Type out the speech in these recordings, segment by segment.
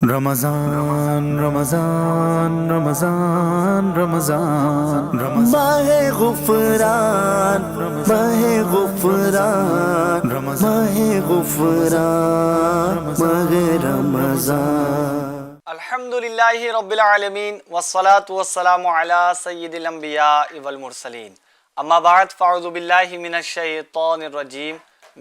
رمضان رمضان رمضان رمضان ماہ غفران ماہ غفران ماہ غفران ماہ رمضان۔ الحمدللہ رب العالمین والصلاة والسلام علی سید الانبیاء والمرسلین، اما بعد فاعوذ باللہ من الشیطان الرجیم،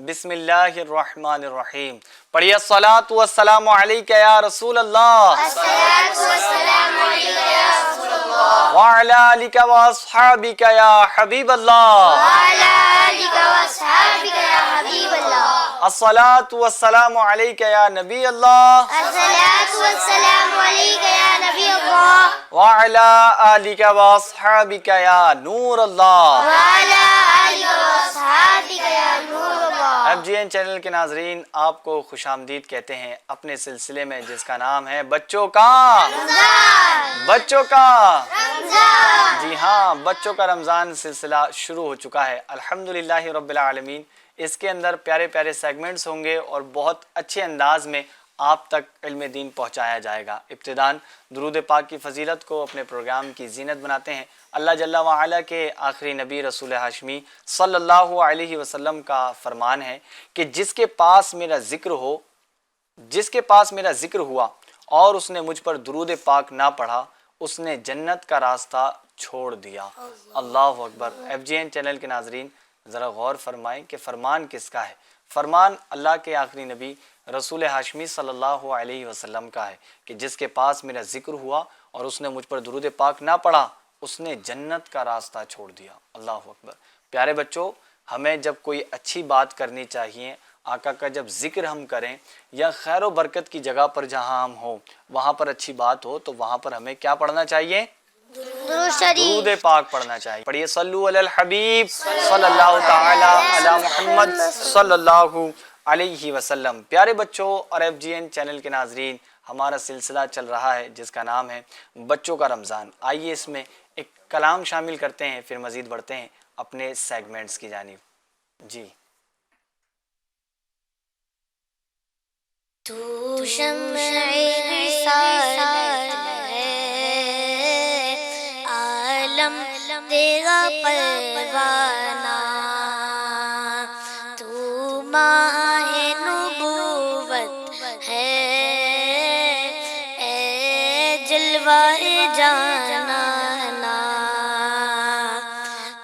بسم اللہ الرحمن الرحیم۔ پڑھیے الصلاۃ والسلام علیکہ یا رسول اللہ، الصلاۃ والسلام علیکہ یا رسول اللہ، وعلی آلک واصحابک یا حبیب اللہ، وعلی آلک واصحابک یا حبیب اللہ، الصلاۃ والسلام علیکہ یا نبی اللہ، الصلاۃ والسلام علیکہ یا نبی اللہ، وعلی آلک واصحابک یا نور اللہ۔ وعلی آلک واصحابک یا نور اللہ۔ ایف جی این چینل کے ناظرین، آپ کو خوش آمدید کہتے ہیں اپنے سلسلے میں جس کا نام ہے بچوں کا بچوں کا جی ہاں، بچوں کا رمضان سلسلہ شروع ہو چکا ہے الحمدللہ رب العالمین۔ اس کے اندر پیارے پیارے سیگمنٹس ہوں گے اور بہت اچھے انداز میں آپ تک علم دین پہنچایا جائے گا۔ ابتداً درود پاک کی فضیلت کو اپنے پروگرام کی زینت بناتے ہیں۔ اللہ جل وعلا کے آخری نبی رسول ہاشمی صلی اللہ علیہ وسلم کا فرمان ہے کہ جس کے پاس میرا ذکر ہوا اور اس نے مجھ پر درود پاک نہ پڑھا، اس نے جنت کا راستہ چھوڑ دیا۔ اللہ اکبر۔ ایف جی این چینل کے ناظرین ذرا غور فرمائیں کہ فرمان کس کا ہے؟ فرمان اللہ کے آخری نبی رسول ہاشمی صلی اللہ علیہ وسلم کا ہے کہ جس کے پاس میرا ذکر ہوا اور اس نے مجھ پر درود پاک نہ پڑھا، اس نے جنت کا راستہ چھوڑ دیا۔ اللہ اکبر۔ پیارے بچوں، ہمیں جب کوئی اچھی بات کرنی چاہیے، آقا کا جب ذکر ہم کریں یا خیر و برکت کی جگہ پر جہاں ہم ہوں وہاں پر اچھی بات ہو تو وہاں پر ہمیں کیا پڑھنا چاہیے؟ درود شریف۔ درود پاک پڑھنا چاہیے۔ پڑھیے صلو علی الحبیب صلی اللہ تعالی علی محمد صلی اللہ علیہ وسلم۔ پیارے بچوں اور ایف جی این چینل کے ناظرین، ہمارا سلسلہ چل رہا ہے جس کا نام ہے بچوں کا رمضان۔ آئیے اس میں ایک کلام شامل کرتے ہیں، پھر مزید بڑھتے ہیں اپنے سیگمنٹس کی جانب۔ جی۔ تو شمع رسالت ہے، عالم تیرا پروانہ، تو ماہ نبوت ہے، اے جلوہ جانانا،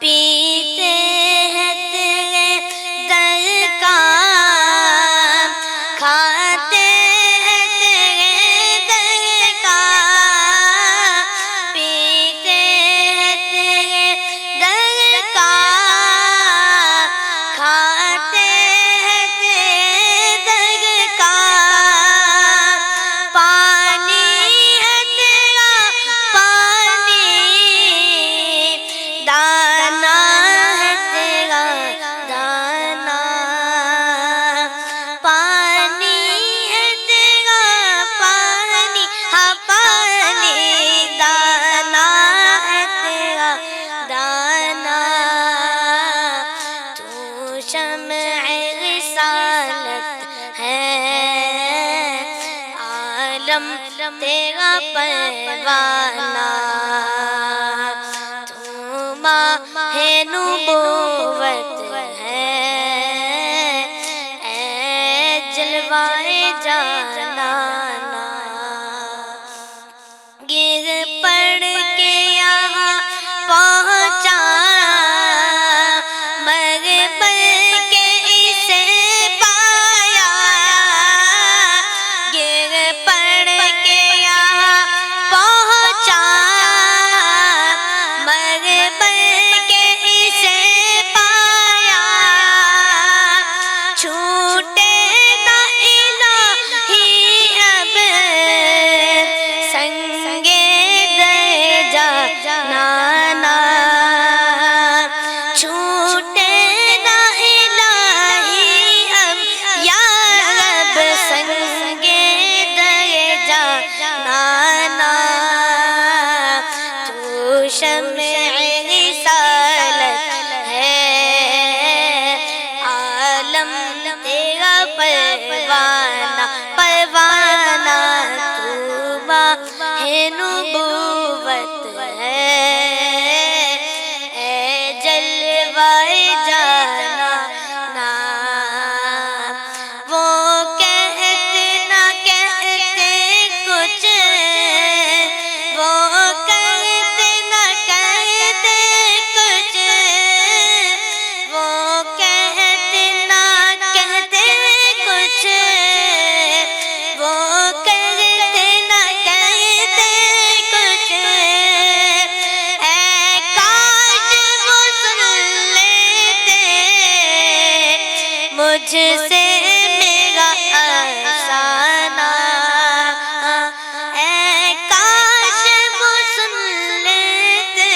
پیتے ہیں تیرے در کا، کھاتے ہیں تیرے در کا، پیتے ہیں تیرے در کا، کھاتے ہیں تیرے در کا، پانی ہے تیرا پانی، دانا ہے تیرا دانا، پانی ہے تیرا پانی، ہاں پانی، دانا ہے تیرا دانا، تو شمع رسالت ہے، عالم تیرا پروانہ، تو ماہ نبوت ہے، اے جلوہ جانانا، گر پڑ کے یہاں پہنچا، مر بل کے اسے پایا، گر پڑ کے یہاں پہنچا، مجھ سے میرا افسانہ، اے کاش وہ سن لیتے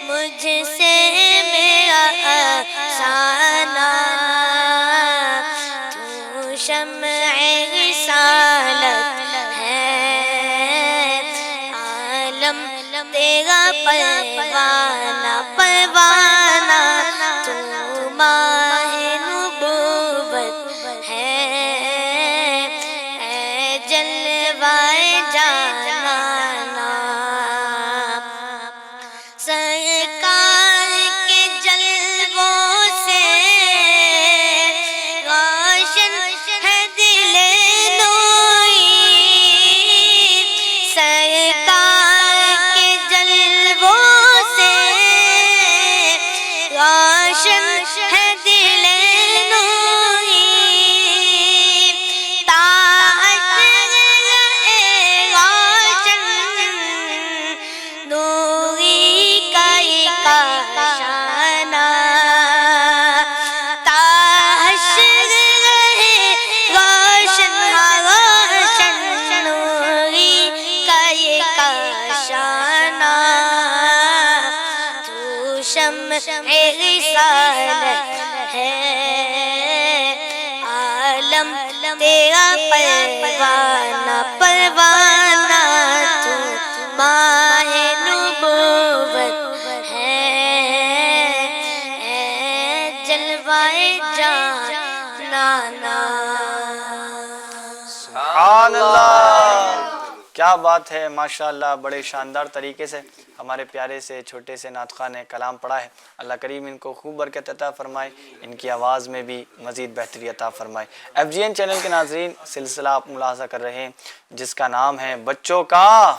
مجھ سے میرا افسانہ، تو شمع رسالت ہے، عالم تیرا پروانہ پروانہ، تو ماہ نبوت ہے، اے جلوائے جانانا، سرکار کے جلووں سے روشن ہے دل نوری، سرکار کے جلووں سے روشن ہے دل نوری، روشن نوری کا یہ کاشانہ، تاحشر رہے روشن روشن نوری کا یہ کاشانہ، تو شمع رسالت ہے، عالم تیرا پروانہ پروانہ، تو ماہ نبوت ہے، اے جلوائے جانانا۔ سبحان اللہ، کیا بات ہے، ماشاءاللہ، بڑے شاندار طریقے سے ہمارے پیارے سے چھوٹے سے نعت خواہ نے کلام پڑھا ہے۔ اللہ کریم ان کو خوب برکت عطا فرمائے، ان کی آواز میں بھی مزید بہتری عطا فرمائے۔ ایف جی این چینل کے ناظرین، سلسلہ آپ ملاحظہ کر رہے ہیں جس کا نام ہے بچوں کا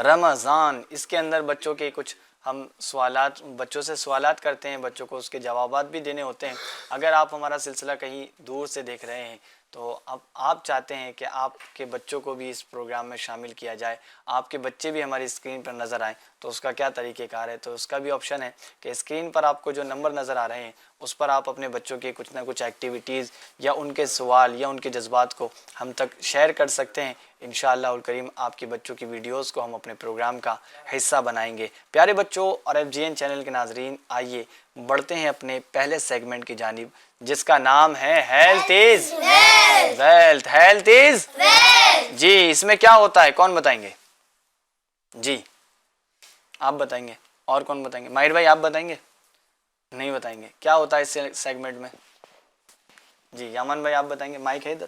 رمضان۔ اس کے اندر بچوں کے کچھ ہم سوالات، بچوں سے سوالات کرتے ہیں، بچوں کو اس کے جوابات بھی دینے ہوتے ہیں۔ اگر آپ ہمارا سلسلہ کہیں دور سے دیکھ رہے ہیں تو اب آپ چاہتے ہیں کہ آپ کے بچوں کو بھی اس پروگرام میں شامل کیا جائے، آپ کے بچے بھی ہماری اسکرین پر نظر آئیں، تو اس کا کیا طریقہ کار ہے؟ تو اس کا بھی آپشن ہے کہ اسکرین پر آپ کو جو نمبر نظر آ رہے ہیں اس پر آپ اپنے بچوں کے کچھ نہ کچھ ایکٹیویٹیز یا ان کے سوال یا ان کے جذبات کو ہم تک شیئر کر سکتے ہیں۔ انشاءاللہ الکریم آپ کے بچوں کی ویڈیوز کو ہم اپنے پروگرام کا حصہ بنائیں گے۔ پیارے بچوں اور ایف جی این چینل کے ناظرین، آئیے بڑھتے ہیں اپنے پہلے سیگمنٹ کی جانب جس کا نام ہے health is wealth. Health is جی، اس میں کیا ہوتا ہے، کون بتائیں گے؟ جی آپ بتائیں گے، اور کون بتائیں گے؟ ماہر بھائی آپ بتائیں گے؟ نہیں بتائیں گے، کیا ہوتا ہے اس سیگمنٹ میں؟ جی یامن بھائی آپ بتائیں گے؟ مائک ہے ادھر،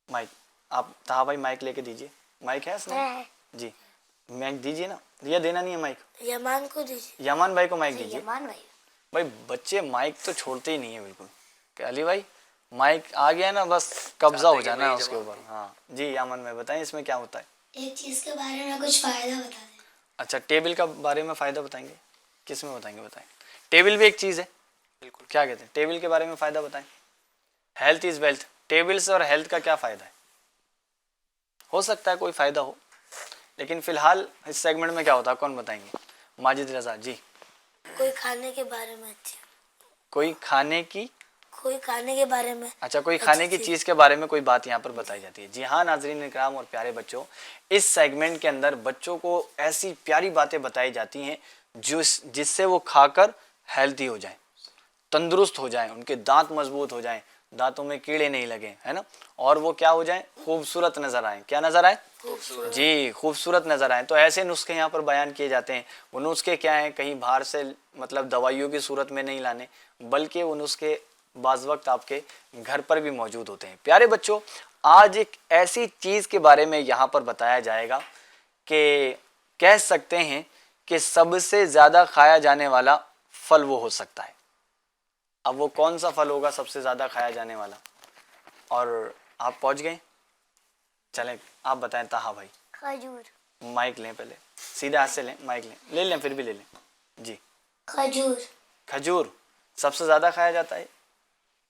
مائک آپ طاہا بھائی مائک لے کے دیجیے، مائک ہے اس میں؟ جی مائک دیجیے نا، یا دینا نہیں ہے مائک؟ یمان کو دیجیے، یمان بھائی کو مائک دیجیے۔ یمان بھائی۔ بھائی بچے مائک تو چھوڑتے ہی نہیں ہیں بالکل، کہ علی بھائی مائک آ گیا نا بس قبضہ ہو جانا ہے اس کے اوپر۔ ہاں جی یامن بھائی بتائیں اس میں کیا ہوتا ہے؟ ایک چیز کے بارے میں کچھ فائدہ بتا دیں۔ اچھا ٹیبل کا بارے میں فائدہ بتائیں گے، کس میں بتائیں گے؟ بتائیں، ٹیبل بھی ایک چیز ہے، بالکل، کیا کہتے ہیں ٹیبل کے بارے میں فائدہ بتائیں۔ ہیلتھ از ویلتھ، ٹیبل سے اور ہیلتھ کا کیا فائدہ ہے؟ ہو سکتا ہے کوئی فائدہ ہو، لیکن فی الحال اس سیگمنٹ میں کیا ہوتا ہے کون بتائیں گے؟ ماجد رضا جی۔ کوئی کھانے کے بارے میں اچھی، کوئی کھانے کی، کوئی کھانے کے بارے میں، اچھا کوئی کھانے کی چیز کے بارے میں کوئی بات یہاں پر بتائی جاتی ہے۔ جی ہاں ناظرین اکرام اور پیارے بچوں، اس سیگمنٹ کے اندر بچوں کو ایسی پیاری باتیں بتائی جاتی ہیں جس سے وہ کھا کر ہیلتھی ہو جائیں، تندرست ہو جائیں، ان کے دانت مضبوط ہو جائیں، دانتوں میں کیڑے نہیں لگیں، ہے نا، اور وہ کیا ہو جائیں، خوبصورت نظر آئیں۔ کیا نظر آئیں؟ جی خوبصورت نظر آئیں۔ تو ایسے نسخے یہاں پر بیان کیے جاتے ہیں۔ وہ نسخے کیا ہیں؟ کہیں باہر سے مطلب دوائیوں کی صورت میں نہیں لانے، بلکہ وہ نسخے بعض وقت آپ کے گھر پر بھی موجود ہوتے ہیں۔ پیارے بچوں، آج ایک ایسی چیز کے بارے میں یہاں پر بتایا جائے گا کہ کہہ سکتے ہیں کہ سب سے زیادہ کھایا جانے والا پھل وہ ہو سکتا ہے۔ اب وہ کون سا پھل ہوگا سب سے زیادہ کھایا جانے والا؟ اور آپ پہنچ گئے؟ چلیں آپ بتائیں طاہا بھائی۔ کھجور۔ مائک لیں، پہلے سیدھے ہاتھ سے لیں، مائک لیں، لے لیں پھر بھی لے لیں۔ جی کھجور۔ کھجور سب سے زیادہ کھایا جاتا ہے؟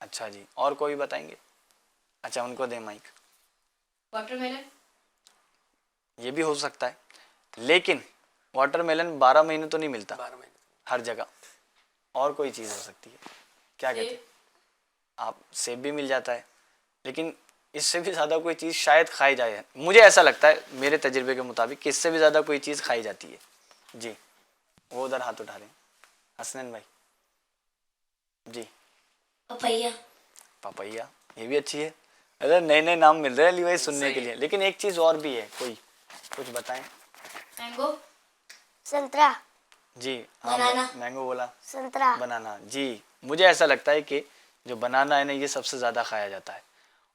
اچھا جی، اور کوئی بتائیں گے؟ اچھا ان کو دیں مائک۔ Water melon. یہ بھی ہو سکتا ہے، لیکن واٹر میلن 12 مہینے تو نہیں ملتا ہر جگہ، اور کوئی چیز ہو سکتی ہے۔ کیا کہتے ہیں آپ؟ سیب بھی مل جاتا ہے، لیکن اس سے بھی زیادہ کوئی چیز شاید کھائی جائے، مجھے ایسا لگتا ہے میرے تجربے کے مطابق کہ اس سے بھی زیادہ کوئی چیز کھائی جاتی ہے. جی وہ ادھر ہاتھ اٹھا رہے ہیں حسنین بھائی. جی پپیا. پپیا یہ بھی اچھی ہے. ارے نئے نئے نام مل رہے ہیں علی بھائی سننے کے لیے. لیکن ایک چیز اور بھی ہے، کوئی کچھ بتائیں. مینگو. سنترا. جی ہاں بنانا. مینگو بولا، سنترا. بنانا. جی مجھے ایسا لگتا ہے کہ جو بنانا ہے نا یہ سب سے زیادہ کھایا جاتا ہے.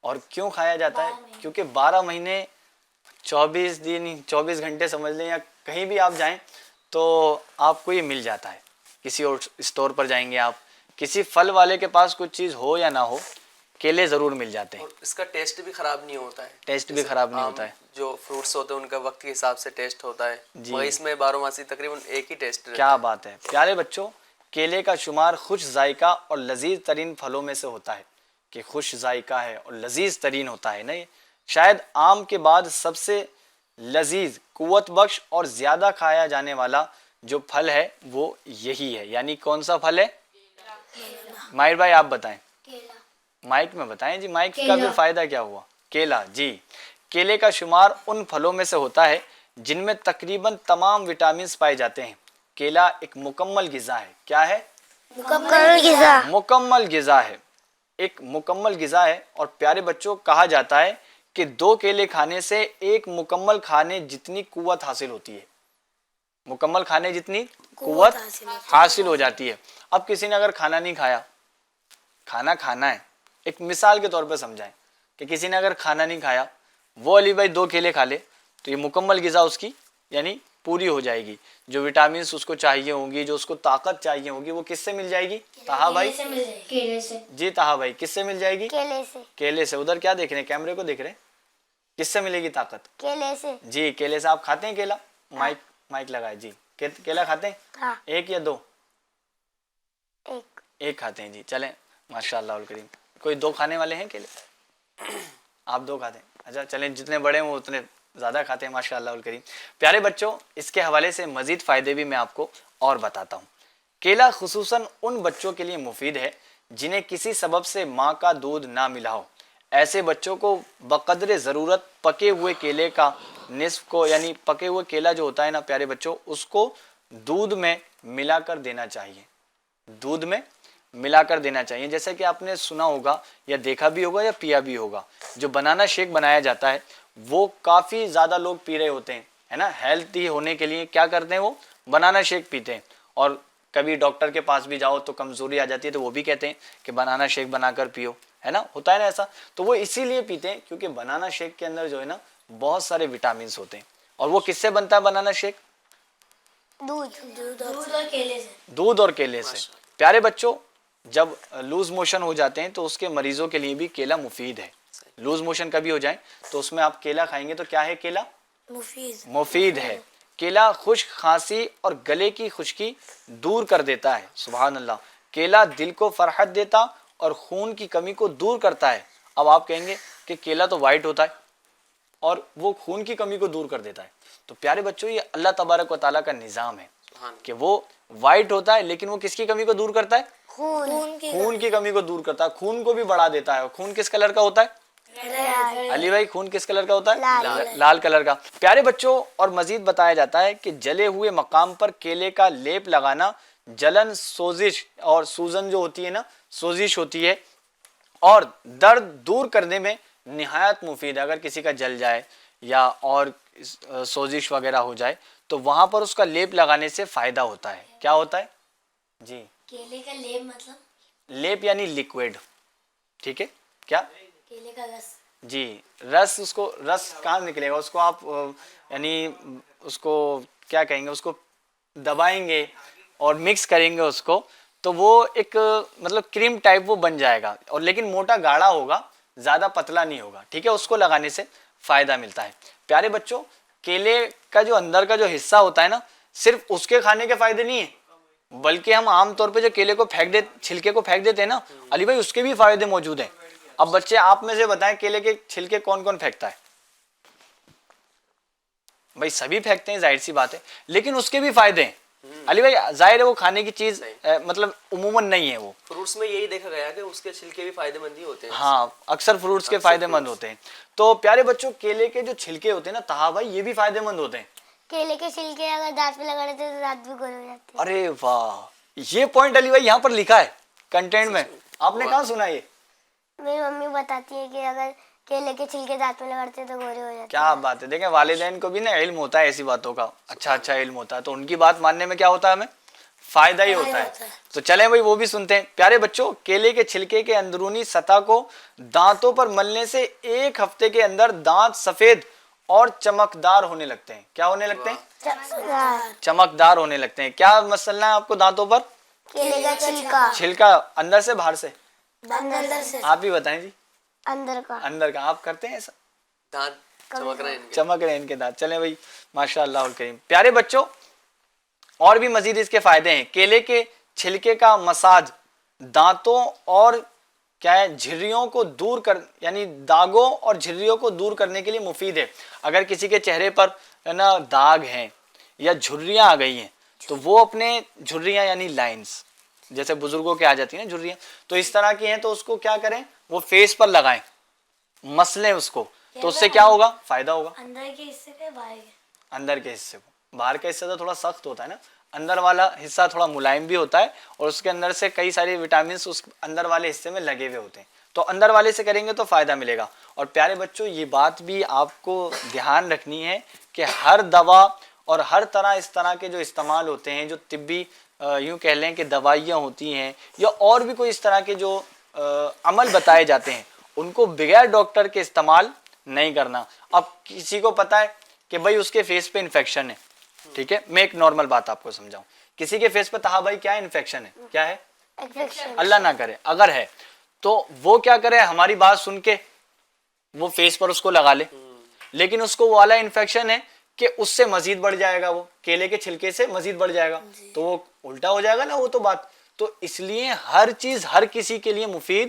اور کیوں کھایا جاتا ہے؟ کیونکہ 12 مہینے 24 دن 24 گھنٹے سمجھ لیں، یا کہیں بھی آپ جائیں تو آپ کو یہ مل جاتا ہے. کسی اور اسٹور پر جائیں گے آپ، کسی پھل والے کے پاس کچھ چیز ہو یا نہ ہو، کیلے ضرور مل جاتے ہیں. اور اس کا ٹیسٹ بھی خراب نہیں ہوتا ہے. ٹیسٹ بھی خراب نہیں ہوتا ہے. جو فروٹس ہوتے ہیں ان کا وقت کے حساب سے ٹیسٹ ہوتا ہے، جی. مگر اس میں 12 ماسی تقریباً ایک ہی ٹیسٹ رہتا ہے. کیا بات ہے پیارے بچوں. کیلے کا شمار خوش ذائقہ اور لذیذ ترین پھلوں میں سے ہوتا ہے، کہ خوش ذائقہ ہے اور لذیذ ترین ہوتا ہے. نہیں شاید آم کے بعد سب سے لذیذ، قوت بخش اور زیادہ کھایا جانے والا جو پھل ہے وہ یہی ہے. یعنی کون سا پھل ہے؟ ماہر بھائی آپ بتائیں. مائک میں بتائیں جی، مائک کا بھی فائدہ کیا ہوا؟ کیلا. جی کیلے کا شمار ان پھلوں میں سے ہوتا ہے جن میں تقریباً تمام وٹامنز پائے جاتے ہیں. کیلا ایک مکمل غذا ہے. کیا ہے؟ مکمل غذا. مکمل غذا ہے، ایک مکمل غذا ہے. اور پیارے بچوں کہا جاتا ہے کہ 2 کیلے کھانے سے ایک مکمل کھانے جتنی قوت حاصل ہوتی ہے. مکمل کھانے جتنی قوت حاصل ہو جاتی ہے. اب کسی نے اگر کھانا نہیں کھایا، کھانا کھانا ہے، ایک مثال کے طور پہ سمجھائیں کہ کسی نے اگر کھانا نہیں کھایا، وہ علی بھائی 2 کیلے کھا لے تو یہ مکمل غذا اس کی یعنی پوری ہو جائے گی. جو وٹامنس اس کو چاہیے ہوں گی، جو اس کو طاقت چاہیے ہوگی، وہ کس سے مل جائے گی؟ طہا بھائی. کیلے سے. جی طہا بھائی کس سے مل جائے گی؟ کیلے سے. کیلے سے. ادھر کیا دیکھ رہے ہیں؟ کیمرے کو دیکھ رہے ہیں. کس سے ملے گی طاقت؟ کیلے سے. جی کیلے سے. آپ کھاتے ہیں کیلا؟ مائک لگائے. جی کیلا کھاتے ہیں؟ ہاں. 1 یا 2؟ ایک کھاتے ہیں. جی چلیں ماشاء اللہ الکریم. کوئی 2 کھانے والے ہیں کیلے؟ آپ 2 کھاتے ہیں. اچھا چلیں جتنے بڑے ہیں وہ اتنے زیادہ کھاتے ہیں ماشاء اللہ الکریم. پیارے بچوں اس کے حوالے سے مزید فائدے بھی میں آپ کو اور بتاتا ہوں. کیلا خصوصاً ان بچوں کے لیے مفید ہے جنہیں کسی سبب سے ماں کا دودھ نہ ملا ہو. ایسے بچوں کو بقدر ضرورت پکے ہوئے کیلے کا نصف کو، یعنی پکے ہوئے کیلا جو ہوتا ہے نا پیارے بچوں، اس کو دودھ میں ملا کر دینا چاہیے. دودھ میں ملا کر دینا چاہیے. جیسا کہ آپ نے سنا ہوگا یا دیکھا بھی ہوگا یا پیا بھی ہوگا، جو بنانا شیک بنایا جاتا ہے وہ کافی زیادہ لوگ پی رہے ہوتے ہیں، ہے نا. ہیلتھی ہونے کے لیے کیا کرتے ہیں؟ وہ بنانا شیک پیتے ہیں. اور کبھی ڈاکٹر کے پاس بھی جاؤ تو کمزوری آ جاتی ہے تو وہ بھی کہتے ہیں کہ بنانا شیک بنا کر پیو، ہے نا. ہوتا ہے نا ایسا. تو وہ اسی لیے پیتے ہیں کیونکہ بنانا شیک کے اندر جو ہے نا بہت سارے وٹامنس ہوتے ہیں. اور وہ کس سے بنتا ہے بنانا شیک؟ دودھ اور کیلے سے. دودھ اور کیلے سے. پیارے بچوں جب لوز موشن ہو جاتے ہیں تو اس کے مریضوں کے لیے بھی کیلا مفید ہے. لوز موشن کبھی ہو جائیں تو اس میں آپ کیلا کھائیں گے تو کیا ہے؟ کیلا مفید ہے. کیلا خشک کھانسی اور گلے کی خشکی دور کر دیتا ہے. سبحان اللہ. کیلا دل کو فرحت دیتا اور خون کی کمی کو دور کرتا ہے. اب آپ کہیں گے کہ کیلا تو وائٹ ہوتا ہے اور وہ خون کی کمی کو دور کر دیتا ہے. تو پیارے بچوں یہ اللہ تبارک و تعالیٰ کا نظام ہے کہ وہ وائٹ ہوتا ہے لیکن وہ کس کی کمی کو دور کرتا ہے؟ خون کی کمی کو دور کرتا ہے. خون کو بھی بڑھا دیتا ہے. خون کس کلر کا ہوتا ہے علی بھائی؟ خون کس کلر کا ہوتا ہے؟ لال کلر کا. پیارے بچوں اور مزید بتایا جاتا ہے کہ جلے ہوئے مقام پر کیلے کا لیپ لگانا جلن، سوزش اور سوزن جو ہوتی ہے نا، سوزش ہوتی ہے اور درد دور کرنے میں نہایت مفید ہے. اگر کسی کا جل جائے یا اور سوزش وغیرہ ہو جائے تو وہاں پر اس کا لیپ لگانے سے فائدہ ہوتا ہے. کیا ہوتا ہے؟ جی کیلے کا لیپ مطلب لیپ یعنی لیکوڈ. ٹھیک ہے. کیا؟ کیلے کا رس. جی رس. اس کو رس کہاں نکلے گا؟ اس کو آپ یعنی اس کو کیا کہیں گے، اس کو دبائیں گے اور مکس کریں گے اس کو تو وہ ایک مطلب کریم ٹائپ وہ بن جائے گا. اور لیکن موٹا گاڑھا ہوگا، زیادہ پتلا نہیں ہوگا. ٹھیک ہے. اس کو لگانے سے فائدہ ملتا ہے. پیارے بچوں کیلے کا جو اندر کا جو حصہ ہوتا ہے نا، صرف اس کے کھانے کے فائدے نہیں ہیں بلکہ ہم عام طور پہ جو کیلے کو چھلکے کو پھینک دیتے ہیں نا علی بھائی، اس کے بھی فائدے موجود ہیں. اب بچے آپ میں سے بتائیں کیلے کے چھلکے کون کون پھینکتا ہے؟ بھائی سبھی پھینکتے ہیں ظاہر سی بات ہے، لیکن اس کے بھی فائدے ہیں. علی بھائی ظاہر ہے وہ کھانے کی چیز مطلب عموماً نہیں ہے وہ. فروٹس میں یہی دیکھا گیا کہ اس کے چھلکے بھی فائدہ مند ہی ہوتے ہیں. ہاں اکثر فروٹس کے فائدہ مند ہوتے ہیں. تو پیارے بچوں کیلے کے جو چھلکے ہوتے ہیں نا طہا بھائی یہ بھی فائدہ مند ہوتے ہیں. کیلے کے چھلکے اگر دانت پہ لگا لیتے تو دانت بھی گول ہو جاتے ہیں. ارے واہ یہ پوائنٹ علی بھائی یہاں پر لکھا ہے کنٹینٹ میں, آپ نے کہاں سنا یہ؟ میری ممی بتاتی ہے کہ اگر کیلے کے چھلکے دانت میں لگاتے تو گورے ہو جاتے ہیں. کیا بات ہے. دیکھیں والدین کو بھی نا علم ہوتا ہے ایسی باتوں کا, اچھا علم ہوتا ہے, تو ان کی بات ماننے میں کیا ہوتا ہے, ہمیں فائدہ ہی ہوتا ہے. تو چلیں بھائی وہ بھی سنتے ہیں. پیارے بچوں کیلے کے چھلکے کے اندرونی سطح کو دانتوں پر ملنے سے 1 ہفتے کے اندر دانت سفید اور چمکدار ہونے لگتے ہیں. کیا ہونے لگتے ہیں؟ چمکدار ہونے لگتے ہیں. کیا مسئلہ ہے آپ کو دانتوں پر؟ کیلے کا چھلکا. چھلکا اندر سے باہر سے؟ اندر سے. آپ ہی بتائیں جی. اندر کا. اندر کا. آپ کرتے ہیں ایسا؟ دانت چمک رہے ہیں چمک رہے ہیں ان کے دانت. چلیں بھائی ماشاء اللہ الکریم. پیارے بچوں اور بھی مزید اس کے فائدے ہیں. کیلے کے چھلکے کا مساج دانتوں اور کیا ہے جھریوں کو دور کر یعنی داغوں اور جھریوں کو دور کرنے کے لیے مفید ہے. اگر کسی کے چہرے پر ہے نا داغ ہیں یا جھریاں آ گئی ہیں تو وہ اپنے جھریاں یعنی لائنز جیسے بزرگوں کے آ جاتی ہیں نا جھریاں, تو اس طرح کی ہیں تو اس کو کیا کریں, وہ فیس پر لگائیں, مسلیں اس کو, تو اس سے کیا ہوگا, فائدہ ہوگا. اندر کے حصے کے باہر کے؟ اندر کے حصے کو. باہر کا حصہ تو تھوڑا سخت ہوتا ہے نا, اندر والا حصہ تھوڑا ملائم بھی ہوتا ہے اور اس کے اندر سے کئی ساری وٹامنس اس اندر والے حصے میں لگے ہوئے ہوتے ہیں. تو اندر والے سے کریں گے تو فائدہ ملے گا. اور پیارے بچوں یہ بات بھی آپ کو دھیان رکھنی ہے کہ ہر دوا اور ہر طرح اس طرح کے جو استعمال ہوتے ہیں, جو طبی یوں کہہ لیں کہ دوائیاں ہوتی ہیں یا اور بھی کوئی اس طرح کے جو عمل بتائے جاتے ہیں, ان کو بغیر ڈاکٹر کے استعمال نہیں کرنا. اب کسی کو پتا ہے کہ بھائی اس کے فیس پہ انفیکشن ہے, ٹھیک ہے, میں ایک نارمل بات آپ کو سمجھاؤں. کسی کے فیس پہ طہا بھائی کیا انفیکشن ہے, کیا ہے, اللہ نہ کرے اگر ہے تو وہ کیا کرے, ہماری بات سن کے وہ فیس پر اس کو لگا لے, لیکن اس کو وہ والا انفیکشن ہے کہ اس سے مزید بڑھ جائے گا, وہ کیلے کے چھلکے سے مزید بڑھ جائے گا, تو وہ الٹا ہو جائے گا نا وہ تو بات. تو اس لیے ہر چیز ہر کسی کے لیے مفید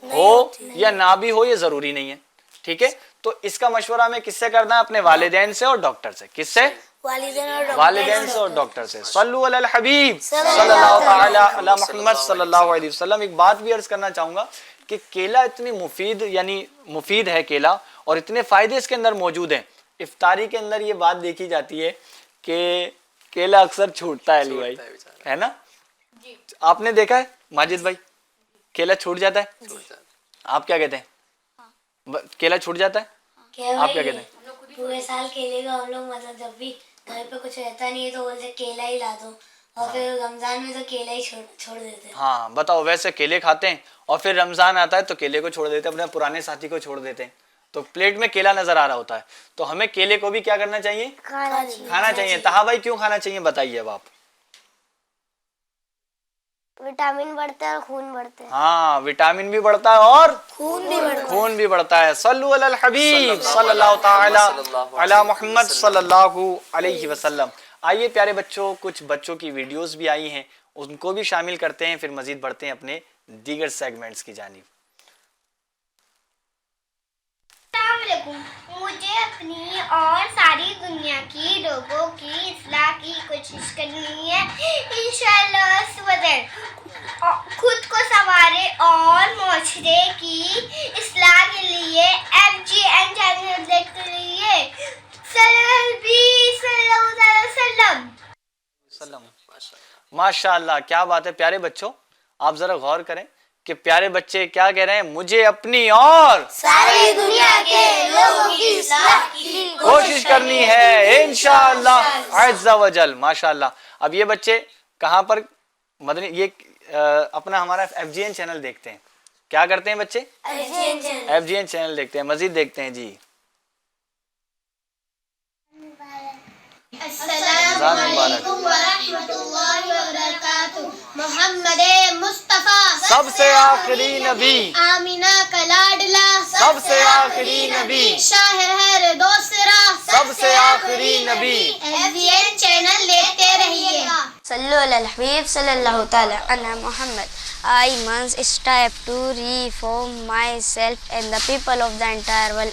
ہو یا نہ بھی ہو یہ ضروری نہیں ہے, ٹھیک ہے. تو اس کا مشورہ ہمیں کس سے کرنا ہے, اپنے والدین سے اور ڈاکٹر سے. کس سے؟ والدین سے اور ڈاکٹر سے. صلو علی الحبیب صلی اللہ تعالی علی محمد صلی اللہ علیہ وسلم. ایک بات بھی عرض کرنا چاہوں گا کہ کیلا اتنی مفید یعنی مفید ہے کیلا, اور اتنے فائدے اس کے اندر موجود ہیں. افطاری کے اندر یہ بات دیکھی جاتی ہے کہ کیلا اکثر چھوٹتا ہے علی بھائی, ہے نا, آپ نے دیکھا ہے ماجد بھائی کیلا چھوٹ جاتا ہے, آپ کیا کہتے ہیں, کیلا چھوٹ جاتا ہے, آپ کیا کہتے ہیں؟ پورے سال کیلے کا ہم لوگ مطلب جب بھی گھر پہ کچھ رہتا نہیں ہے تو بولتے کیلا ہی لا دو, اور پھر رمضان میں تو کیلا ہی چھوڑ دیتے ہیں. ہاں بتاؤ, ویسے کیلے کھاتے ہیں اور پھر رمضان آتا ہے تو کیلے کو چھوڑ دیتے ہیں, اپنے پرانے ساتھی کو چھوڑ دیتے ہیں, تو پلیٹ میں کیلا نظر آ رہا ہوتا ہے. تو ہمیں کیلے کو بھی کیا کرنا چاہیے, کھانا چاہیے. طہا بھائی کیوں کھانا چاہیے بتائیے اب آپ. وٹامن بڑھتا ہے اور خون بڑھتا ہے. ہاں وٹامن بھی بڑھتا ہے اور خون بھی بڑھتا ہے. صلو علی الحبیب صلی اللہ تعالی علی محمد صلی اللہ علیہ وسلم. آئیے پیارے بچوں, کچھ بچوں کی ویڈیوز بھی آئی ہیں, ان کو بھی شامل کرتے ہیں, پھر مزید بڑھتے ہیں اپنے دیگر سیگمنٹس کی جانب. السلام علیکم. مجھے اپنی اور ساری دنیا کی لوگوں کی اصلاح کی کوشش کرنی ہے انشاءاللہ صدر. خود کو سنوارے اور معاشرے کی اصلاح کے لیے FGN چینل دیکھتے رہیے. ماشاء اللہ کیا بات ہے. پیارے بچوں آپ ذرا غور کریں کہ پیارے بچے کیا کہہ رہے ہیں, مجھے اپنی اور ساری دنیا کے لوگوں کی اصلاح کی کوشش کرنی ہے انشاءاللہ عز و جل. ماشاءاللہ. اب یہ بچے کہاں پر مدنی یہ اپنا ہمارا FGN چینل دیکھتے ہیں, کیا کرتے ہیں بچے, FGN چینل دیکھتے ہیں, مزید دیکھتے ہیں جی. السلام علیکم ورحمۃ اللہ وبرکاتہ. محمد مصطفیٰ سب سے آخری نبی, آمینہ کا لاڈلا سب سے آخری نبی, شاہ ہر دوسرا سب سے آخری نبی. FGN چینل دیکھتے رہیے. صلو علی الحبیب صلی اللہ تعالی علی محمد. I must strive to reform myself and the people of the entire world,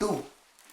2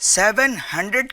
700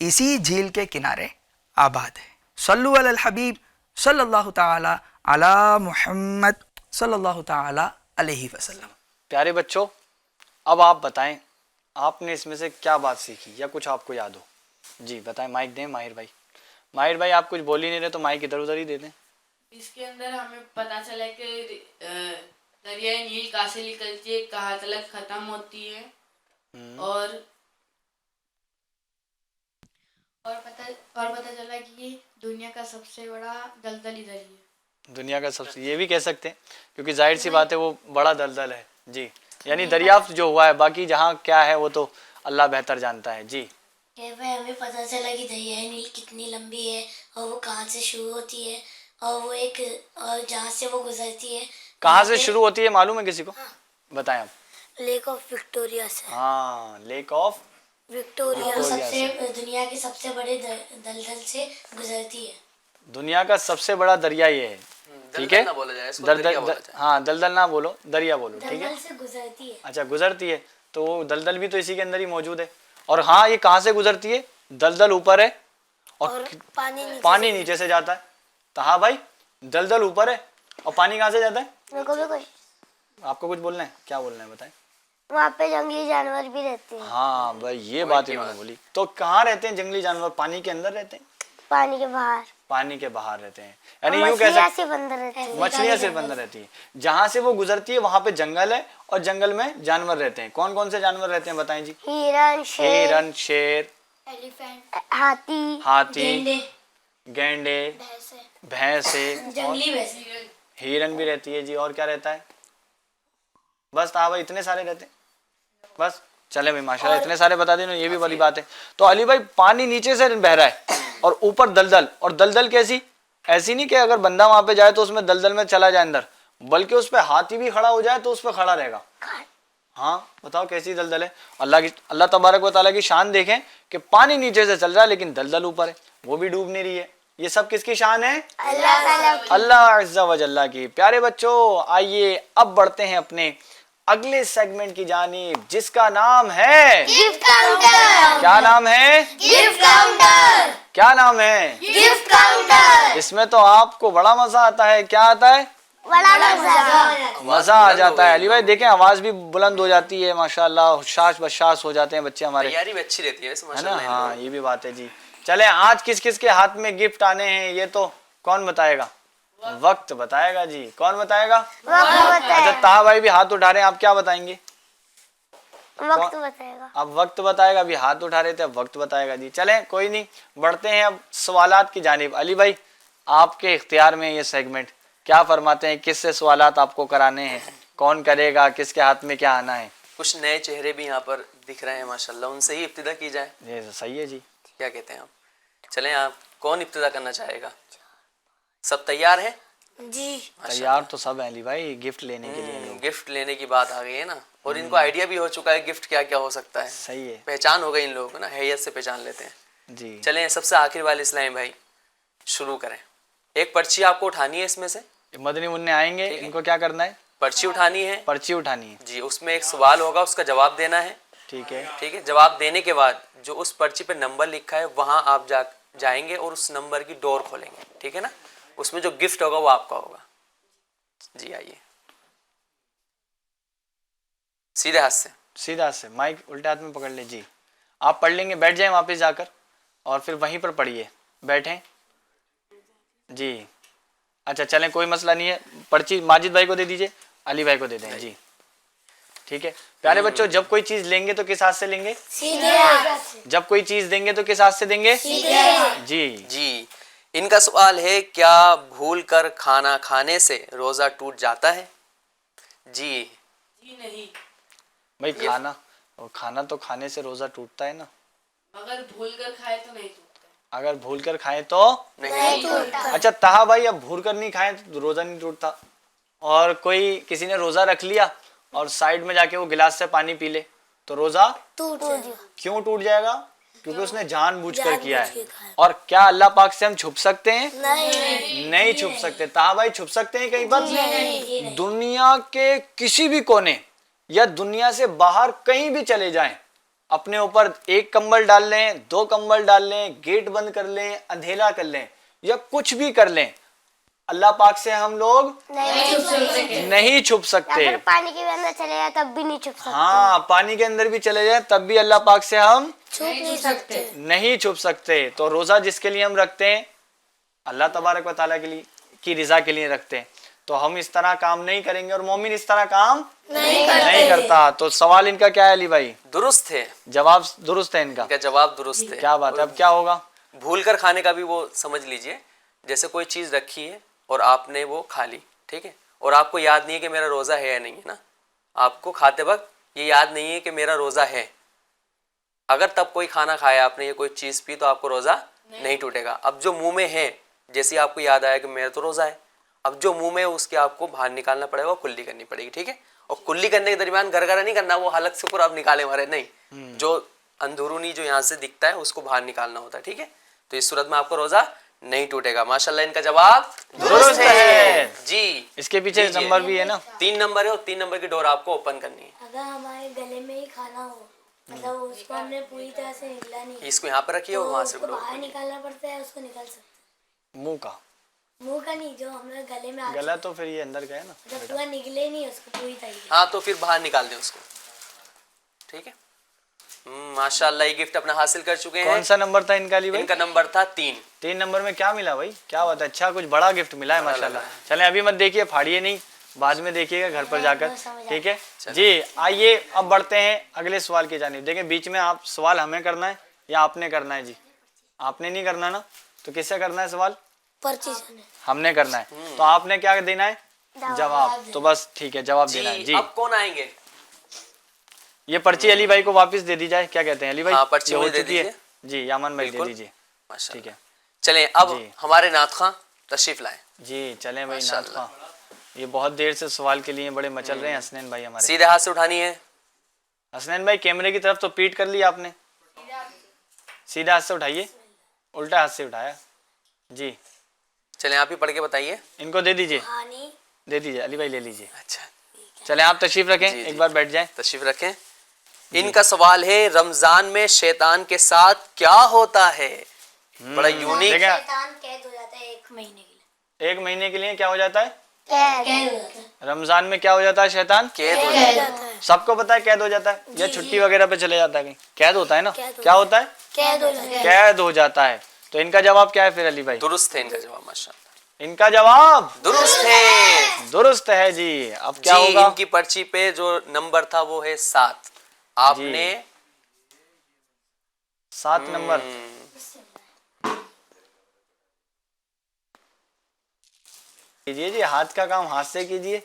اسی جھیل کے کنارے آباد ہے۔ صلو علی الحبیب صلی اللہ تعالی علی محمد صلی اللہ تعالی علیہ وسلم۔ پیارے بچوں، اب آپ بتائیں آپ نے اس میں سے کیا بات سیکھی یا کچھ آپ کو یاد ہو؟ جی بتائیں، مائک دیں ماہر بھائی۔ ماہر بھائی آپ کچھ بول ہی نہیں رہے تو مائک ادھر ادھر ہی دے دیں۔ اس کے اندر ہمیں پتہ چلا کہ دریائے نیل کہاں سے نکلتی ہے، کہاں تلک ختم ہوتی ہے، اور پتہ چلا کہ یہ دنیا کا سب سے بڑا دلدل ادھر ہی ہے۔ دنیا کا سب سے، یہ بھی کہہ سکتے ہیں کیونکہ ظاہر سی بات ہے وہ بڑا دلدل ہے۔ جی یعنی دریافت جو ہوا ہے، باقی جہاں کیا ہے وہ تو اللہ بہتر جانتا ہے۔ جی کہ بھائی ہمیں پتہ چلا کہ دریائے نیل کتنی لمبی ہے اور وہ کہاں سے شروع ہوتی ہے، اور وہ ایک اور جہاں سے وہ گزرتی ہے کہاں سے شروع ہوتی ہے معلوم ہے کسی کو؟ بتائیں آپ۔ لیک آف وکٹوریا سے۔ ہاں، لیک آف وکٹوریا وہ سب سے دنیا کے سب سے بڑے دلدل سے گزرتی ہے۔ دنیا کا سب سے بڑا دریا یہ ہے، ٹھیک ہے؟ دلدل نہ بولا جائے، اس کو دریا بولا جائے۔ ہاں دلدل نہ بولو، دریا بولو، ٹھیک ہے؟ دلدل سے گزرتی ہے۔ اچھا گزرتی ہے، تو وہ دلدل بھی تو اسی کے اندر ہی موجود ہے۔ اور ہاں یہ کہاں سے گزرتی ہے؟ دلدل اوپر ہے اور پانی نیچے سے جاتا ہے۔ تو ہاں بھائی دلدل اوپر ہے اور پانی کہاں سے جاتا ہے؟ آپ کو کچھ بولنا ہے؟ کیا بولنا ہے بتائیں۔ وہاں پہ جنگلی جانور بھی رہتے ہیں، ہاں بھائی یہ بات انہوں نے بولی۔ تو کہاں رہتے ہیں جنگلی جانور؟ پانی کے اندر رہتے ہیں، پانی کے باہر، پانی کے باہر رہتے ہیں، یعنی یوں کہہ مچھلیاں سکتے صرف اندر رہتی ہیں۔ مچھلیاں صرف اندر رہتی ہیں۔ جہاں سے وہ گزرتی ہے وہاں پہ جنگل ہے اور جنگل میں جانور رہتے ہیں۔ کون کون سے جانور رہتے ہیں بتائیں جی؟ ہرن، شیر، ہرن، شیر، ہاتھی، ہاتھی، گینڈے، بھینسے، جنگلی بھینس۔ ہرن بھی رہتی ہے جی۔ اور کیا رہتا ہے؟ بس ہاں بھائی اتنے سارے رہتے ہیں بس۔ چلے بھائی ماشاءاللہ اتنے سارے بتا دیں، یہ بھی بڑی بات ہے۔ تو علی بھائی پانی نیچے سے بہ رہا ہے اور اوپر دلدل، اور دلدل کیسی؟ ایسی نہیں کہ اگر بندہ وہاں پہ جائے تو اس میں دلدل میں چلا جائے اندر، بلکہ اس پہ ہاتھی بھی کھڑا ہو جائے تو اس پہ کھڑا رہے گا۔ ہاں بتاؤ کیسی دلدل ہے؟ اللہ تبارک و تعالیٰ کی شان دیکھیں کہ پانی نیچے سے چل رہا ہے لیکن دلدل اوپر ہے، وہ بھی ڈوب نہیں رہی ہے۔ یہ سب کس کی شان ہے؟ اللہ عز و جل کی۔ پیارے بچوں آئیے اب بڑھتے ہیں اپنے اگلے سیگمنٹ کی جانب جس کا نام ہے گفٹ کاؤنٹر۔ کیا نام ہے؟ Gift counter. کیا نام ہے؟ Gift counter. اس میں تو آپ کو بڑا مزہ آتا ہے۔ کیا آتا ہے؟ بڑا مزہ۔ مزہ آ جاتا ہے۔ علی بھائی دیکھیں آواز بھی بلند ہو جاتی ہے ماشاءاللہ، ہوشاش بشاش ہو جاتے ہیں بچے ہمارے، تیاری بھی اچھی رہتی ہے ویسے ہے نا؟ ماشاءاللہ۔ ہاں یہ بھی بات ہے جی۔ چلیں آج کس کس کے ہاتھ میں گفٹ آنے ہیں یہ تو کون بتائے گا؟ وقت بتائے گا جی۔ کون بتائے گا؟ اچھا طاہا بھائی بھی ہاتھ اٹھا رہے ہیں، آپ کیا بتائیں گے؟ وقت بتائے گا۔ اب وقت بتائے گا، ابھی ہاتھ اٹھا رہے تھے اب وقت بتائے گا جی۔ چلیں کوئی نہیں، بڑھتے ہیں اب سوالات کی جانب۔ علی بھائی آپ کے اختیار میں یہ سیگمنٹ، کیا فرماتے ہیں؟ کس سے سوالات آپ کو کرانے ہیں؟ کون کرے گا؟ کس کے ہاتھ میں کیا آنا ہے؟ کچھ نئے چہرے بھی یہاں پر دکھ رہے ہیں ماشاءاللہ، ان سے ہی ابتدا کی جائے، یہ صحیح ہے جی۔ کیا کہتے ہیں آپ؟ چلیں آپ کون ابتدا کرنا چاہے گا؟ سب تیار ہیں؟ جی تیار تو سب ہیں علی بھائی گفٹ لینے کے لیے۔ گفٹ لینے کی بات آ گئی ہے نا، اور ان کو آئیڈیا بھی ہو چکا ہے گفٹ کیا کیا ہو سکتا ہے، صحیح ہے پہچان ہو گئی ان لوگوں کو نا، حیثیت سے پہچان لیتے ہیں۔ جی۔ چلیں سب سے آخر والے اسلام بھائی شروع کریں۔ ایک پرچی آپ کو اٹھانی ہے، اس میں سے مدنی منع آئیں گے، ان کو کیا کرنا ہے؟ پرچی اٹھانی ہے پرچی اٹھانی ہے، جی، اس میں ایک سوال ہوگا، اس کا جواب دینا ہے، ٹھیک ہے؟ ٹھیک ہے؟ جواب دینے کے بعد جو اس پرچی پہ نمبر لکھا ہے وہاں آپ جائیں گے اور اس نمبر کی ڈور کھولیں گے، ٹھیک ہے نا؟ اس میں جو گفٹ ہوگا وہ آپ کا ہوگا۔ جی آئیے سیدھے ہاتھ سے، سیدھا سے مائک الٹے ہاتھ میں پکڑ لیں جی۔ آپ پڑھ لیں گے، بیٹھ جائیں واپس جا کر اور پھر وہیں پر پڑھیے، بیٹھیں جی۔ اچھا چلیں کوئی مسئلہ نہیں ہے، پرچی ماجد بھائی کو دے دیجئے، علی بھائی کو دے دیں جی، ٹھیک ہے؟ پیارے بچوں جب کوئی چیز لیں گے تو کس ہاتھ سے لیں گے؟ سیدھے ہاتھ سے۔ جب کوئی چیز دیں گے تو کس ہاتھ سے دیں گے؟ جی۔ جی ان کا سوال ہے کیا بھول کر کھانا کھانے سے روزہ ٹوٹ جاتا ہے؟ جی جی نہیں، بھائی کھانا تو کھانے سے روزہ ٹوٹتا ہے نا، اگر بھول کر کھائے تو نہیں ٹوٹتا ہے۔ اگر بھول کر کھائیں تو نہیں اچھا طاہا بھائی اب بھول کر نہیں کھائیں تو روزہ نہیں ٹوٹتا، اور کوئی کسی نے روزہ رکھ لیا اور سائیڈ میں جا کے وہ گلاس سے پانی پی لے تو روزہ کیوں ٹوٹ جائے گا؟ کیونکہ اس نے جان بوجھ کر کیا ہے۔ اور کیا اللہ پاک سے ہم چھپ سکتے ہیں؟ نہیں چھپ سکتے۔ طاہا بھائی چھپ سکتے ہیں کہیں پر؟ دنیا کے کسی بھی کونے یا دنیا سے باہر کہیں بھی چلے جائیں، اپنے اوپر ایک کمبل ڈال لیں, 2 کمبل ڈال لیں, گیٹ بند کر لیں, اندھیرا کر لیں یا کچھ بھی کر لیں, اللہ پاک سے ہم لوگ نہیں چھپ سکتے. اگر پانی کے اندر چلے جائے تب بھی نہیں چھپ سکتے. ہاں, پانی کے اندر بھی چلے جائیں تب بھی اللہ پاک سے ہم چھپ نہیں سکتے. نہیں چھپ سکتے. تو روزہ جس کے لیے ہم رکھتے ہیں اللہ تبارک و تعالیٰ کے لیے کی رضا کے لیے رکھتے ہیں, تو ہم اس طرح کام نہیں کریں گے, اور مومن اس طرح کام نہیں کرتا. تو سوال ان کا کیا ہے علی بھائی؟ درست ہے, جواب درست ہے ان کا. جواب درست ہے. کیا بات ہے, اب کیا ہوگا؟ بھول کر کھانے کا بھی وہ سمجھ لیجئے, جیسے کوئی چیز رکھی ہے اور آپ نے وہ کھا لی, ٹھیک ہے, اور آپ کو یاد نہیں ہے کہ میرا روزہ ہے یا نہیں ہے نا, آپ کو کھاتے وقت یہ یاد نہیں ہے کہ میرا روزہ ہے. اگر تب کوئی کھانا کھایا آپ نے یا کوئی چیز پی تو آپ کو روزہ نہیں ٹوٹے گا. اب جو منہ میں ہے, جیسے آپ کو یاد آیا کہ میرا تو روزہ ہے, اب جو منہ میں اس کے آپ کو باہر نکالنا پڑے گا, کلی کرنی پڑے گی, ٹھیک ہے. اور کلی کرنے کے درمیان گرگرا نہیں کرنا, وہ حلق سے پورا آپ نکالے مارے نہیں, جو اندرونی جو یہاں سے دکھتا ہے اس کو باہر نکالنا ہوتا ہے, ٹھیک ہے. تو اس صورت میں آپ کو روزہ نہیں ٹوٹے گا. ماشاءاللہ ان کا جواب درست ہے جی. اس کے پیچھے نمبر بھی ہے نا, 3 نمبر ہے, اور 3 نمبر کی ڈور آپ کو اوپن کرنی ہے. اگر ہمارے گلے میں ہی کھانا ہو, مطلب اس کو ہم نے پوری طرح سے نکلا نہیں, اس کو یہاں پر رکھیے اور تو وہاں اس سے کو ڈور باہر نکالنا پڑتا ہے, اس کو نکال سکتے منہ کا. ہیں. منہ کا نہیں, جو ہم نے گلے میں گلا تو پھر یہ اندر کا ہے نا, جب پورا نکلے نہیں اس کو پوری طرح. ہاں تو پھر باہر نکال دیں اس کو, ٹھیک ہے. ماشاءاللہ یہ گفٹ اپنا حاصل کر چکے ہیں. کون سا نمبر تھا ان کا علی بھائی؟ ان کا نمبر تھا 3. 3 نمبر میں کیا ملا بھائی؟ کیا بات ہے, اچھا کچھ بڑا گفٹ ملا ہے ماشاءاللہ. چلیں ابھی مت دیکھیے, پھاڑیے نہیں, بعد میں دیکھیے گا گھر پر جا کر, ٹھیک ہے جی. آئیے اب بڑھتے ہیں اگلے سوال کی جانب. دیکھیں بیچ میں آپ سوال ہمیں کرنا ہے یا آپ نے کرنا ہے جی؟ آپ نے نہیں کرنا نا, تو کس سے کرنا ہے سوال؟ پرچی سے ہم نے کرنا ہے. تو آپ نے کیا دینا ہے؟ جواب. تو بس ٹھیک ہے, جواب دینا ہے جی. اب کون آئیں گے؟ یہ پرچی علی بھائی کو واپس دے دی جائے, کیا کہتے ہیں علی بھائی؟ ہاں, پرچی یہ ہو مجھے دے چکی ہے دیجیے جی. یامن بھائی دے بالکل. دیجیے, ٹھیک ہے. چلیں اب ہمارے نعت خواں تشریف لائیں. جی چلیں بھائی نعت خواں. یہ بہت دیر سے سوال کے لیے بڑے مچل رہے ہیں حسنین بھائی ہمارے. سیدھے ہاتھ سے اٹھانی ہے. حسنین بھائی کیمرے کی طرف تو پیٹ کر لی آپ نے, سیدھے ہاتھ سے اٹھائیے, الٹا ہاتھ سے اٹھایا جی. چلیں آپ ہی پڑھ کے بتائیے. ان کو دے دیجیے, پانی دے دیجیے علی بھائی, لے لیجیے. اچھا چلیں آپ تشریف رکھیں, ایک بار بیٹھ جائیں. تشریف رکھیں. ان کا سوال ہے, رمضان میں شیطان کے ساتھ کیا ہوتا ہے؟ بڑا یونیک. شیطان قید ہو جاتا ہے 1 مہینے کے لیے. 1 مہینے کے لیے کیا ہو جاتا ہے؟ قید ہو جاتا ہے. رمضان میں کیا ہو جاتا ہے شیطان؟ قید ہو قید جاتا ہے. ہوتا ہے. سب کو پتا ہے قید ہو جاتا ہے, یا چھٹی وغیرہ پہ چلے جاتا ہے کہیں؟ قید ہوتا ہے نا, کیا ہوتا ہے؟ قید ہو جاتا ہے. قید ہو جاتا ہے. تو ان کا جواب کیا ہے پھر علی بھائی؟ درست ہے ان کا جواب. ماشاءاللہ ان کا جواب درست ہے. درست ہے جی. اب کیا جی ہوگا؟ ان کی پرچی پہ جو نمبر تھا وہ ہے 7. آپ جی. نے 7 نمبر. کیجیے جی, ہاتھ کا کام ہاتھ سے کیجیے.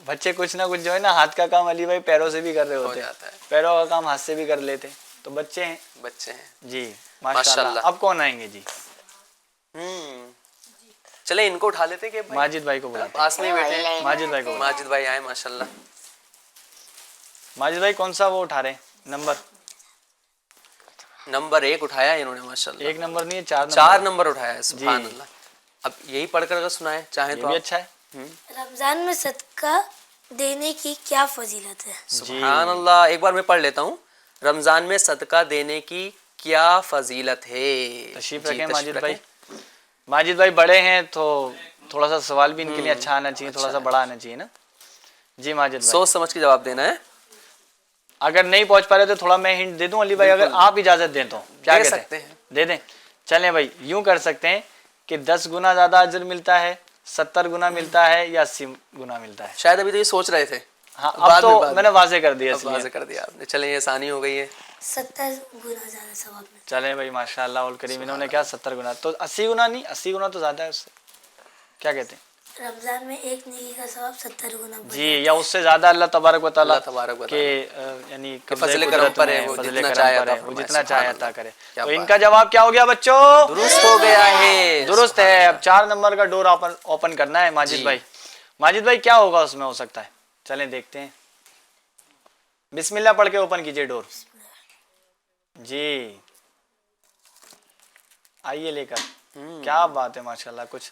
بچے کچھ نہ کچھ جو ہے نا ہاتھ کا کام علی بھائی پیروں سے بھی کر رہے ہوتے ہیں, پیروں کا کام ہاتھ سے بھی کر لیتے, تو بچے ہیں. بچے ہیں جی ماشاءاللہ. اب کون آئیں گے جی؟ چلے ان کو اٹھا لیتے کہ ماجد بھائی کو بلاتے ہیں. پاس میں ہی بیٹھے ہیں. ماجد بھائی کو. ماجد بھائی آئے ماشاءاللہ. ماجد بھائی کون سا وہ اٹھا رہے ہیں نمبر؟ نمبر 1 اٹھایا انہوں نے ماشاءاللہ. 1 نمبر نہیں ہے, 4 نمبر. 4 نمبر اٹھایا ہے. سبحان اللہ. اب یہی پڑھ کر اگر سنائیں چاہیں یہ تو بھی آپ. اچھا ہے. رمضان میں صدقہ دینے کی کیا فضیلت ہے؟ سبحان اللہ. ایک بار میں پڑھ لیتا ہوں. رمضان میں صدقہ دینے کی کیا فضیلت ہے؟ تشریف رکھیں ماجد بھائی. ماجد بھائی بڑے ہیں تو تھوڑا سا سوال بھی ان کے لیے اچھا آنا چاہیے, تھوڑا سا بڑا آنا چاہیے نا جی. ماجد بھائی سوچ سمجھ کے جواب دینا ہے. اگر نہیں پہنچ پا رہے تو تھوڑا میں ہنٹ دے دوں علی بھائی, اگر آپ اجازت دیں تو کیا دے کہتے سکتے ہیں. دے دیں. چلیں بھائی یوں کر سکتے ہیں کہ 10 گنا زیادہ اجر ملتا ہے, 70 گنا ملتا ہے, یا 80 گنا ملتا ہے. شاید ابھی تو یہ سوچ رہے تھے. ہاں اب تو میں نے واضح کر دیا, واضح کر دیا آپ نے. چلیں یہ آسانی ہو گئی ہے. 70 گنا زیادہ ثواب میں. چلیں بھائی ماشاءاللہ الکریم. انہوں نے کیا 70 گنا, تو 80 گنا نہیں, 80 گنا تو زیادہ ہے اس سے, کیا کہتے ہیں؟ رمضان میں ایک نیکی کا ثواب 70 گنا جی, یا اس سے زیادہ اللہ تبارک و تعالیٰ کے یعنی قبضۂ فضل قدرت کرم پر میں ہے, وہ فضل جتنا کرم چاہے پر عطا ہے, وہ فرمائے. جتنا چاہے سبحان عطا اللہ. کرے. کیا تو ان بات کا جواب کیا ہو گیا بچوں؟ درست ہو گیا ہے. درست ہے. اب 4 نمبر کا ڈور اوپن کرنا ہے ماجد بھائی. ماجد بھائی کیا ہوگا اس میں ہو سکتا ہے؟ چلیں دیکھتے ہیں. بسم اللہ پڑھ کے اوپن کیجئے ڈور. جی آئیے لے کر. کیا بات ہے ماشاءاللہ. کچھ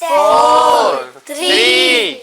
4 3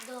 2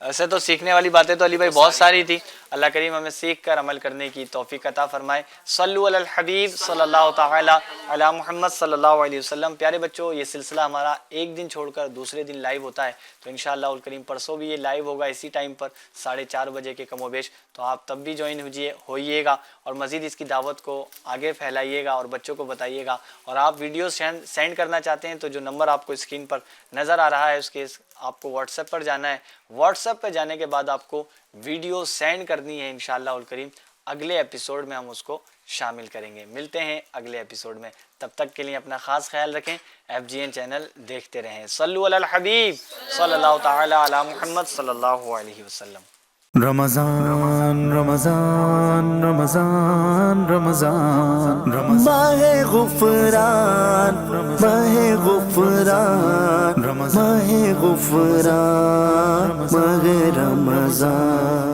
ایسے تو سیکھنے والی باتیں تو علی بھائی بہت ساری تھی. اللہ کریم ہمیں سیکھ کر عمل کرنے کی توفیق عطا فرمائے. صلو علی الحبیب صلی اللہ تعالی علی محمد صلی اللہ علیہ وسلم. پیارے بچوں یہ سلسلہ ہمارا ایک دن چھوڑ کر دوسرے دن لائیو ہوتا ہے, تو انشاءاللہ الکریم پرسوں بھی یہ لائیو ہوگا اسی ٹائم پر 4:30 بجے کے کم و بیش. تو آپ تب بھی جوائن ہوئیے گا اور مزید اس کی دعوت کو آگے پھیلائیے گا اور بچوں کو بتائیے گا. اور آپ ویڈیو سینڈ کرنا چاہتے ہیں تو جو نمبر آپ کو اسکرین پر نظر آ رہا ہے اس کے آپ کو واٹس ایپ پر جانا ہے. واٹس ایپ پہ جانے کے بعد آپ کو ویڈیو سینڈ کرنی ہے. انشاءاللہ الکریم اگلے ایپیسوڈ میں ہم اس کو شامل کریں گے. ملتے ہیں اگلے ایپیسوڈ میں, تب تک کے لیے اپنا خاص خیال رکھیں. FGN چینل دیکھتے رہیں. صلو علی الحبیب صلی اللہ تعالی علی محمد صلی اللہ علیہ وسلم. رمضان رمضان رمضان رمضان ماہ غفران ماہ غفران ماہ غفران ماہ رمضان.